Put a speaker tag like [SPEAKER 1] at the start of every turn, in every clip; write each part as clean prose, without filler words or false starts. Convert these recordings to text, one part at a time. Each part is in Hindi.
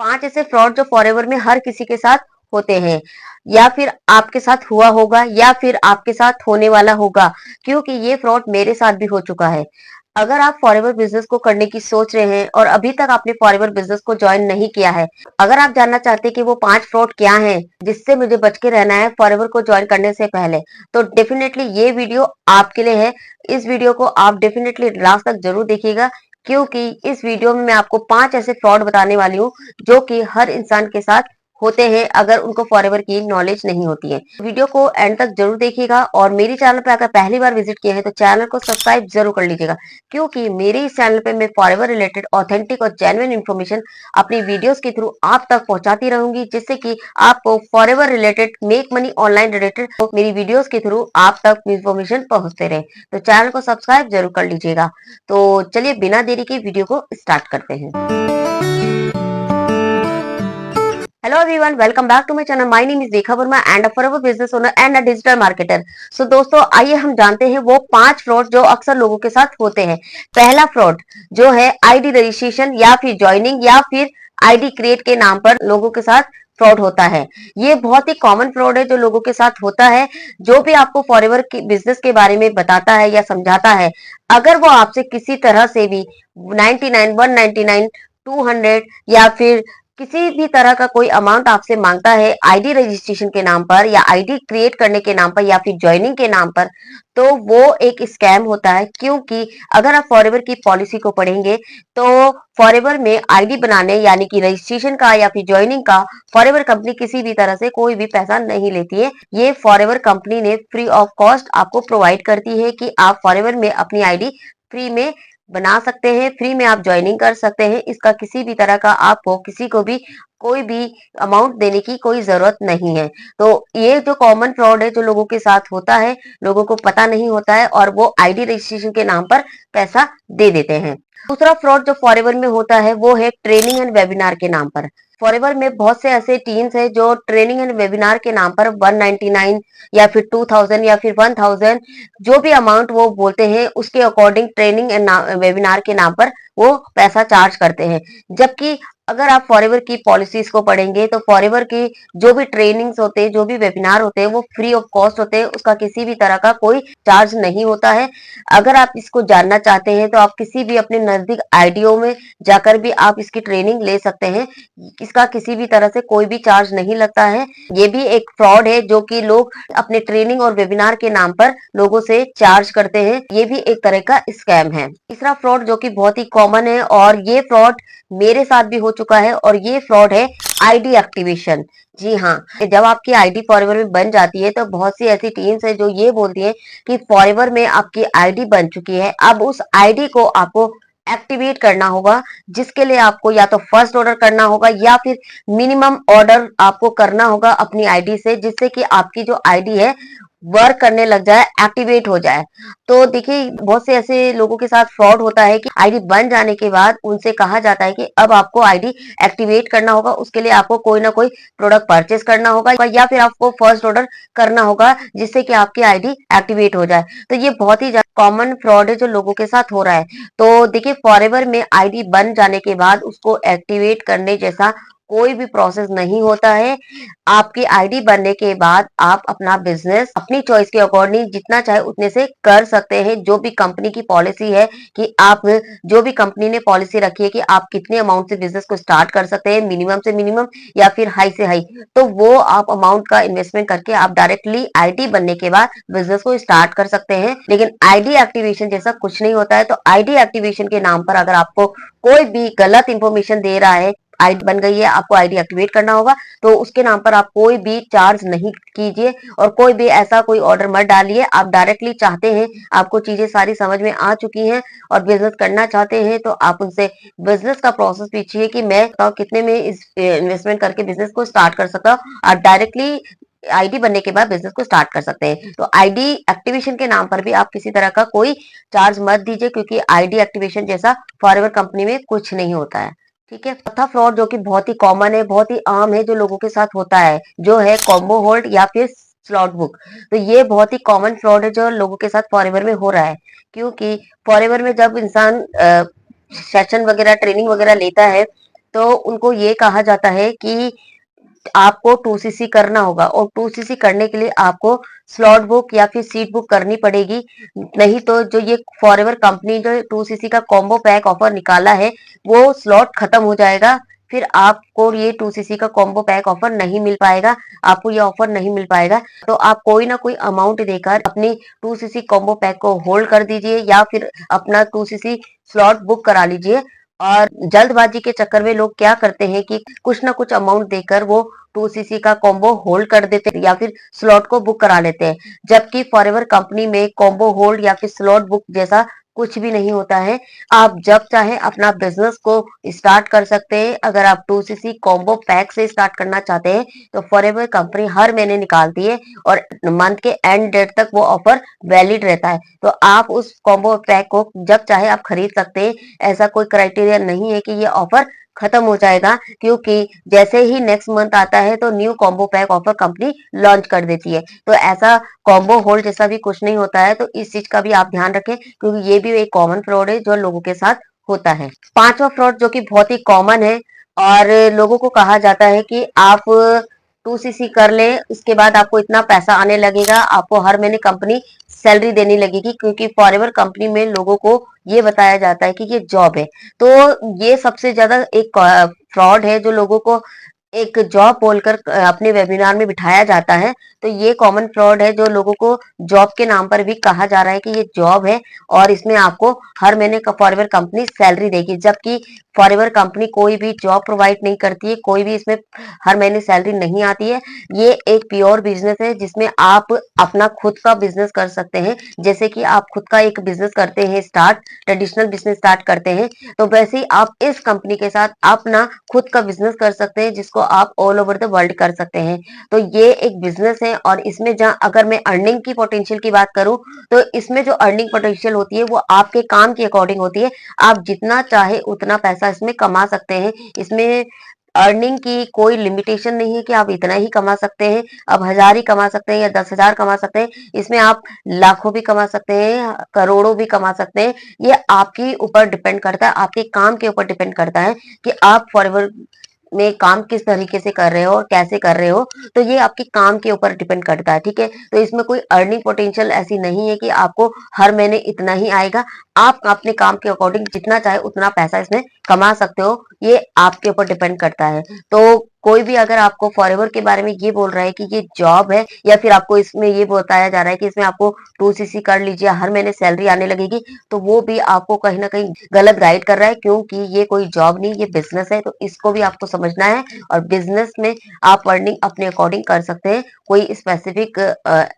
[SPEAKER 1] 5 ऐसे फ्रॉड जो फॉरएवर में हर किसी के साथ होते हैं, या फिर आपके साथ हुआ होगा या फिर आपके साथ होने वाला होगा, क्योंकि ये फ्रॉड मेरे साथ भी हो चुका है। अगर आप फॉरएवर बिजनेस को करने की सोच रहे हैं और अभी तक आपने फॉरएवर बिजनेस को ज्वाइन नहीं किया है, अगर आप जानना चाहते हैं कि वो 5 फ्रॉड क्या हैं जिससे मुझे बच के रहना है फॉरएवर को ज्वाइन करने से पहले, तो डेफिनेटली ये वीडियो आपके लिए है। इस वीडियो को आप डेफिनेटली लास्ट तक जरूर देखिएगा, क्योंकि इस वीडियो में मैं आपको 5 ऐसे फ्रॉड बताने वाली हूँ जो कि हर इंसान के साथ होते हैं अगर उनको फॉरएवर की नॉलेज नहीं होती है। वीडियो को एंड तक जरूर देखिएगा, और मेरी चैनल पे अगर पहली बार विजिट किए हैं तो चैनल को सब्सक्राइब जरूर कर लीजिएगा, क्योंकि मेरे इस चैनल पे मैं फॉरएवर रिलेटेड ऑथेंटिक और जेन्युइन इन्फॉर्मेशन अपनी वीडियोस के थ्रू आप तक पहुंचाती रहूंगी, जिससे कि आपको forever related, make money online related मेरी वीडियोस के थ्रू आप तक इन्फॉर्मेशन पहुंचते रहे। तो चैनल को सब्सक्राइब जरूर कर लीजिएगा। तो चलिए बिना देरी के वीडियो को स्टार्ट करते हैं। Hello everyone, welcome back to my channel. My name is Rekha Verma and a forever business owner and a digital marketer. So दोस्तों आइए हम जानते हैं वो 5 फ्रॉड जो अक्सर लोगों के साथ होते हैं। पहला फ्रॉड जो है आईडी रजिस्ट्रेशन या फिर ज्वाइनिंग या फिर आईडी क्रिएट के नाम पर लोगों के साथ फ्रॉड होता है। ये बहुत ही कॉमन फ्रॉड है जो लोगों के साथ होता है। जो भी आपको फॉरएवर की बिजनेस के बारे में बताता है या समझाता है, अगर वो आपसे किसी तरह से भी 99, 199, 200 या फिर किसी भी तरह का कोई अमाउंट आपसे मांगता है आईडी रजिस्ट्रेशन के नाम पर या आईडी क्रिएट करने के नाम पर या फिर ज्वाइनिंग के नाम पर, तो वो एक स्कैम होता है। क्योंकि अगर आप फॉरएवर की पॉलिसी को पढ़ेंगे तो फॉरएवर में आईडी बनाने यानी कि रजिस्ट्रेशन का या फिर ज्वाइनिंग का फॉरएवर कंपनी किसी भी तरह से कोई भी पैसा नहीं लेती है। ये फॉरएवर कंपनी ने फ्री ऑफ कॉस्ट आपको प्रोवाइड करती है कि आप फॉरएवर में अपनी आईडी फ्री में बना सकते हैं, फ्री में आप ज्वाइनिंग कर सकते हैं। इसका किसी भी तरह का आपको किसी को भी कोई भी अमाउंट देने की कोई जरूरत नहीं है। तो ये जो कॉमन फ्रॉड है जो लोगों के साथ होता है, लोगों को पता नहीं होता है और वो आईडी रजिस्ट्रेशन के नाम पर पैसा दे देते हैं। दूसरा फ्रॉड जो फॉरएवर में होता है वो है ट्रेनिंग एंड वेबिनार के नाम पर। फॉरएवर में बहुत से ऐसे टीम्स है जो ट्रेनिंग एंड वेबिनार के नाम पर 199 या फिर 2000 या फिर 1000 जो भी अमाउंट वो बोलते हैं उसके अकॉर्डिंग ट्रेनिंग एंड वेबिनार के नाम पर वो पैसा चार्ज करते हैं। जबकि अगर आप फॉरएवर की पॉलिसीज को पढ़ेंगे तो फॉरएवर की जो भी ट्रेनिंग्स होते हैं, जो भी वेबिनार होते हैं, वो फ्री ऑफ कॉस्ट होते हैं। उसका किसी भी तरह का कोई चार्ज नहीं होता है। अगर आप इसको जानना चाहते हैं तो आप किसी भी अपने नजदीक आईडीओ में जाकर भी आप इसकी ट्रेनिंग ले सकते हैं। इसका किसी भी तरह से कोई भी चार्ज नहीं लगता है। ये भी एक फ्रॉड है जो कि लोग अपने ट्रेनिंग और वेबिनार के नाम पर लोगों से चार्ज करते हैं। ये भी एक तरह का स्कैम है। तीसरा फ्रॉड जो कि बहुत ही कॉमन है और ये फ्रॉड मेरे साथ भी हो चुका है, और ये फ्रॉड है आईडी एक्टिवेशन। जी हाँ, जब आपकी आईडी फॉरएवर में बन जाती है तो बहुत सी ऐसी टीम्स है जो ये बोलती है कि फॉरएवर में आपकी आईडी बन चुकी है, अब उस आईडी को आपको एक्टिवेट करना होगा, जिसके लिए आपको या तो फर्स्ट ऑर्डर करना होगा या फिर मिनिमम ऑर्डर आपको करना होगा अपनी आईडी से, जिससे कि आपकी जो आईडी है वर्क करने लग जाए, एक्टिवेट हो जाए। तो देखिए बहुत से ऐसे लोगों के साथ फ्रॉड होता है कि आईडी बन जाने के बाद उनसे कहा जाता है कि अब आपको आईडी एक्टिवेट करना होगा, उसके लिए आपको कोई ना कोई प्रोडक्ट परचेस करना होगा या फिर आपको फर्स्ट ऑर्डर करना होगा, जिससे कि आपकी आईडी एक्टिवेट हो जाए। तो ये बहुत ही कॉमन फ्रॉड है जो लोगों के साथ हो रहा है। तो देखिए फॉरएवर में आईडी बन जाने के बाद उसको एक्टिवेट करने जैसा कोई भी प्रोसेस नहीं होता है। आपकी आईडी बनने के बाद आप अपना बिजनेस अपनी चॉइस के अकॉर्डिंग जितना चाहे उतने से कर सकते हैं। जो भी कंपनी की पॉलिसी है कि आप, जो भी कंपनी ने पॉलिसी रखी है कि आप कितने अमाउंट से बिजनेस को स्टार्ट कर सकते हैं, मिनिमम से मिनिमम या फिर हाई से हाई, तो वो आप अमाउंट का इन्वेस्टमेंट करके आप डायरेक्टली आईडी बनने के बाद बिजनेस को स्टार्ट कर सकते हैं। लेकिन आईडी एक्टिवेशन जैसा कुछ नहीं होता है। तो आईडी एक्टिवेशन के नाम पर अगर आपको कोई भी गलत इंफॉर्मेशन दे रहा है, आईडी बन गई है, आपको आईडी एक्टिवेट करना होगा, तो उसके नाम पर आप कोई भी चार्ज नहीं कीजिए और कोई भी ऐसा कोई ऑर्डर मत डालिए। आप डायरेक्टली चाहते हैं, आपको चीजें सारी समझ में आ चुकी हैं और बिजनेस करना चाहते हैं, तो आप उनसे बिजनेस का प्रोसेस पूछिए कि मैं कितने में इस इन्वेस्टमेंट करके बिजनेस को स्टार्ट कर सकता हूँ। आप डायरेक्टली आईडी बनने के बाद बिजनेस को स्टार्ट कर सकते हैं। तो आईडी एक्टिवेशन के नाम पर भी आप किसी तरह का कोई चार्ज मत दीजिए, क्योंकि आईडी एक्टिवेशन जैसा फॉरएवर कंपनी में कुछ नहीं होता है। ठीक है। चौथा फ्रॉड जो कि बहुत ही कॉमन है, बहुत ही आम है, जो लोगों के साथ होता है, जो है कॉम्बो होल्ड या फिर स्लॉट बुक। तो ये बहुत ही कॉमन फ्रॉड है जो लोगों के साथ फॉरएवर में हो रहा है। क्योंकि फॉरएवर में जब इंसान सेशन वगैरह ट्रेनिंग वगैरह लेता है तो उनको ये कहा जाता है कि आपको 2cc करना होगा और 2cc करने के लिए आपको स्लॉट बुक या फिर सीट बुक करनी पड़ेगी। नहीं तो जो ये फॉरएवर कंपनी जो 2cc का कॉम्बो पैक ऑफर निकाला है, वो स्लॉट खत्म हो जाएगा। फिर आपको ये 2cc का कॉम्बो पैक ऑफर नहीं मिल पाएगा, आपको ये ऑफर नहीं मिल पाएगा। तो आप कोई ना कोई अमाउंट देकर अपनी 2cc कॉम्बो पैक को होल्ड कर दीजिए या फिर अपना 2cc स्लॉट बुक करा लीजिए। और जल्दबाजी के चक्कर में लोग क्या करते हैं कि कुछ ना कुछ अमाउंट देकर वो 2cc का कॉम्बो होल्ड कर देते हैं या फिर स्लॉट को बुक करा लेते हैं, जबकि फॉरएवर कंपनी में कॉम्बो होल्ड या फिर स्लॉट बुक जैसा कुछ भी नहीं होता है। आप जब चाहे अपना बिजनेस को स्टार्ट कर सकते हैं। अगर आप 2cc कॉम्बो पैक से स्टार्ट करना चाहते हैं तो फॉरएवर कंपनी हर महीने निकालती है और मंथ के एंड डेट तक वो ऑफर वैलिड रहता है। तो आप उस कॉम्बो पैक को जब चाहे आप खरीद सकते हैं। ऐसा कोई क्राइटेरिया नहीं है कि ये ऑफर खत्म हो जाएगा, क्योंकि जैसे ही नेक्स्ट मंथ आता है तो new combo pack offer company launch कर देती है। तो ऐसा कॉम्बो होल्ड जैसा भी कुछ नहीं होता है। तो इस चीज का भी आप ध्यान रखें, क्योंकि ये भी एक कॉमन फ्रॉड है जो लोगों के साथ होता है। पांचवा फ्रॉड जो कि बहुत ही कॉमन है और लोगों को कहा जाता है कि आप 2cc कर ले, इसके बाद आपको इतना पैसा आने लगेगा, आपको हर महीने कंपनी सैलरी देने लगेगी, क्योंकि फॉरएवर कंपनी में लोगों को ये बताया जाता है कि ये जॉब है। तो ये सबसे ज्यादा एक फ्रॉड है जो लोगों को एक जॉब बोलकर अपने वेबिनार में बिठाया जाता है। तो ये कॉमन फ्रॉड है जो लोगों को जॉब के नाम पर भी कहा जा रहा है कि ये जॉब है और इसमें आपको हर महीने का फॉरएवर कंपनी सैलरी देगी, जबकि फॉरएवर कंपनी कोई भी जॉब प्रोवाइड नहीं करती है, कोई भी इसमें हर महीने सैलरी नहीं आती है। ये एक प्योर बिजनेस है जिसमें आप अपना खुद का बिजनेस कर सकते हैं। जैसे कि आप खुद का एक बिजनेस करते हैं स्टार्ट, ट्रेडिशनल बिजनेस स्टार्ट करते हैं, तो वैसे ही आप इस कंपनी के साथ अपना खुद का बिजनेस कर सकते हैं, जिसको आप ऑल ओवर द वर्ल्ड कर सकते हैं। तो ये एक बिजनेस है और इसमें जहां अगर मैं अर्निंग की पोटेंशियल की बात करूं, तो इसमें जो अर्निंग पोटेंशियल होती है वो आपके काम के अकॉर्डिंग होती है। आप जितना चाहे उतना पैसा इसमें कमा सकते हैं। इसमें अर्निंग की कोई लिमिटेशन नहीं है कि आप इतना ही कमा सकते हैं। अब 1000 ही कमा सकते हैं या 10,000 कमा सकते हैं। इसमें आप लाखों भी कमा सकते हैं, करोड़ों भी कमा सकते हैं। ये आपके ऊपर डिपेंड करता है, आपके काम के ऊपर डिपेंड करता है कि आप फॉरवर्ड में काम किस तरीके से कर रहे हो और कैसे कर रहे हो। तो ये आपके काम के ऊपर डिपेंड करता है, ठीक है। तो इसमें कोई अर्निंग पोटेंशियल ऐसी नहीं है कि आपको हर महीने इतना ही आएगा। आप अपने काम के अकॉर्डिंग जितना चाहे उतना पैसा इसमें कमा सकते हो, ये आपके ऊपर डिपेंड करता है। तो कोई भी अगर आपको फॉरएवर के बारे में ये बोल रहा है कि ये जॉब है, या फिर आपको इसमें ये बताया जा रहा है कि इसमें आपको 2cc कर लीजिए, हर महीने सैलरी आने लगेगी, तो वो भी आपको कहीं ना कहीं गलत गाइड कर रहा है, क्योंकि ये कोई जॉब नहीं, ये बिजनेस है। तो इसको भी आपको समझना है और बिजनेस में आप अर्निंग अपने अकॉर्डिंग कर सकते हैं। कोई स्पेसिफिक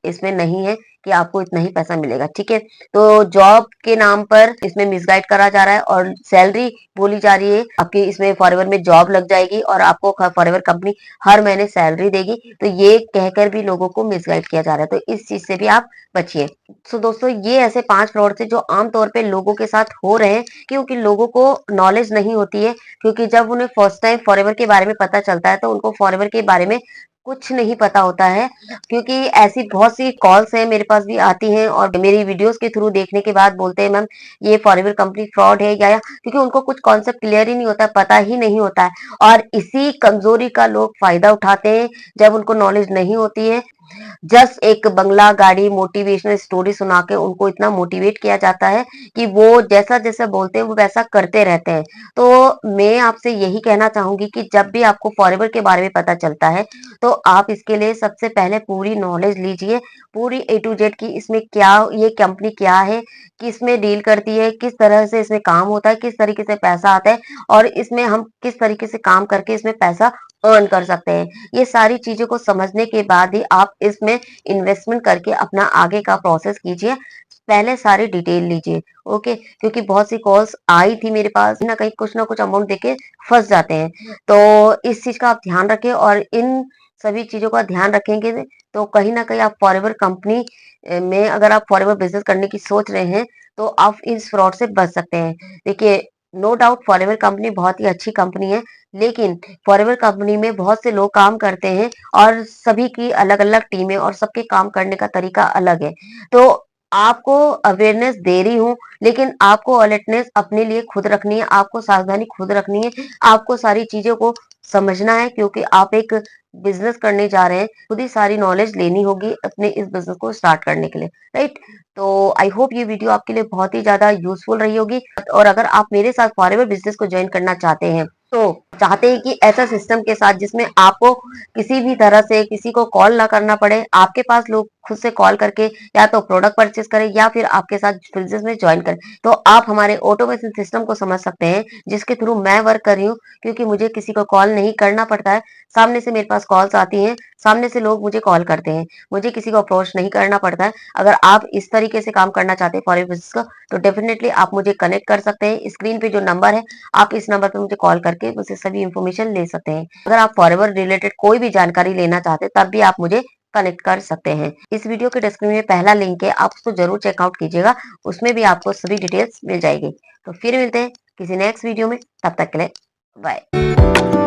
[SPEAKER 1] इसमें नहीं है कि आपको इतना ही पैसा मिलेगा, ठीक है। तो जॉब के नाम पर इसमें मिसगाइड करा जा रहा है और सैलरी बोली जा रही है आपकी, इसमें फॉरएवर में जॉब लग जाएगी और आपको फॉरएवर कंपनी हर महीने सैलरी देगी। तो ये कहकर भी लोगों को मिसगाइड किया जा रहा है, तो इस चीज से भी आप बचिए। तो दोस्तों, ये ऐसे 5 फ्रॉड थे जो आमतौर पे लोगों के साथ हो रहे हैं, क्योंकि लोगों को नॉलेज नहीं होती है। क्योंकि जब उन्हें फर्स्ट टाइम फॉरएवर के बारे में पता चलता है तो उनको फॉरएवर के बारे में कुछ नहीं पता होता है। क्योंकि ऐसी बहुत सी कॉल्स हैं मेरे पास भी आती हैं और मेरी वीडियोस के थ्रू देखने के बाद बोलते हैं मैम ये फॉरएवर कंपनी फ्रॉड है, या क्योंकि उनको कुछ कॉन्सेप्ट क्लियर ही नहीं होता, पता ही नहीं होता है। और इसी कमजोरी का लोग फायदा उठाते हैं जब उनको नॉलेज नहीं होती है। जस्ट एक बंगला गाड़ी मोटिवेशनल स्टोरी सुना के उनको इतना मोटिवेट किया जाता है कि वो जैसा जैसा बोलते हैं वो वैसा करते रहते हैं। तो मैं आपसे यही कहना चाहूंगी कि जब भी आपको फॉरएवर के बारे में पता चलता है तो आप इसके लिए सबसे पहले पूरी नॉलेज लीजिए, पूरी ए टू जेड की इसमें क्या, ये कंपनी क्या है, किस में डील करती है, किस तरह से इसमें काम होता है, किस तरीके से पैसा आता है और इसमें हम किस तरीके से काम करके इसमें पैसा अर्न कर सकते हैं। ये सारी चीजों को समझने के बाद ही आप इसमें इन्वेस्टमेंट करके अपना आगे का प्रोसेस कीजिए। पहले सारी डिटेल लीजिए, ओके। क्योंकि बहुत सी कॉल्स आई थी मेरे पास, ना कहीं कुछ ना कुछ अमाउंट देके फंस जाते हैं। तो इस चीज का आप ध्यान रखें और इन सभी चीजों का ध्यान रखेंगे तो कहीं ना कहीं आप फॉरएवर कंपनी में अगर आप फॉरएवर बिजनेस करने की सोच रहे हैं तो आप इस फ्रॉड से बच सकते हैं। देखिए, नो डाउट फॉरएवर कंपनी बहुत ही अच्छी कंपनी है, लेकिन फॉरएवर कंपनी में बहुत से लोग काम करते हैं और सभी की अलग अलग टीमें और सबके काम करने का तरीका अलग है। तो आपको अवेयरनेस दे रही हूँ, लेकिन आपको अलर्टनेस अपने लिए खुद रखनी है, आपको सावधानी खुद रखनी है, आपको सारी चीज़ों को समझना है क्योंकि आप एक बिज़नेस करने जा रहे हैं, खुद ही सारी नॉलेज लेनी होगी अपने इस बिज़नेस को स्टार्ट करने के लिए, राइट? तो आई होप ये वीडियो आपके लिए बहुत ही ज़्यादा यूज़फुल रही होगी और अगर आप मेरे साथ फॉरएवर बिज़नेस को जॉइन करना चाहते हैं, तो चाहते हैं कि ऐसा सिस्टम के साथ जिसमें आपको किसी भी तरह से किसी को कॉल ना करना पड़े, आपके पास लोग खुद से कॉल करके या तो प्रोडक्ट परचेज करें या फिर आपके साथ बिज़नेस में जॉइन करें। तो आप हमारे ऑटोमेशन सिस्टम को समझ सकते हैं, जिसके थ्रू मैं वर्क कर रही हूँ क्योंकि मुझे किसी को कॉल नहीं करना पड़ता है। सामने से मेरे पास कॉल्स आती हैं, सामने से लोग मुझे कॉल करते हैं। मुझे किसी को अप्रोच नहीं करना पड़ता है। अगर आप इस तरीके से काम करना चाहते हैं फॉर बिज़नेस का, तो डेफिनिटली आप मुझे कनेक्ट कर सकते हैं। स्क्रीन पे जो नंबर है, आप इस नंबर पे मुझे कॉल करके मुझसे सभी इन्फॉर्मेशन ले सकते हैं। अगर आप फॉरएवर रिलेटेड कोई भी जानकारी लेना चाहते हैं, तब भी आप मुझे कनेक्ट कर सकते हैं। इस वीडियो के डिस्क्रिप्शन में पहला लिंक है, आप उसको जरूर चेकआउट कीजिएगा। उसमें भी आपको सभी डिटेल्स मिल जाएगी। तो फिर मिलते हैं किसी नेक्स्ट वीडियो में, तब तक के लिए बाय।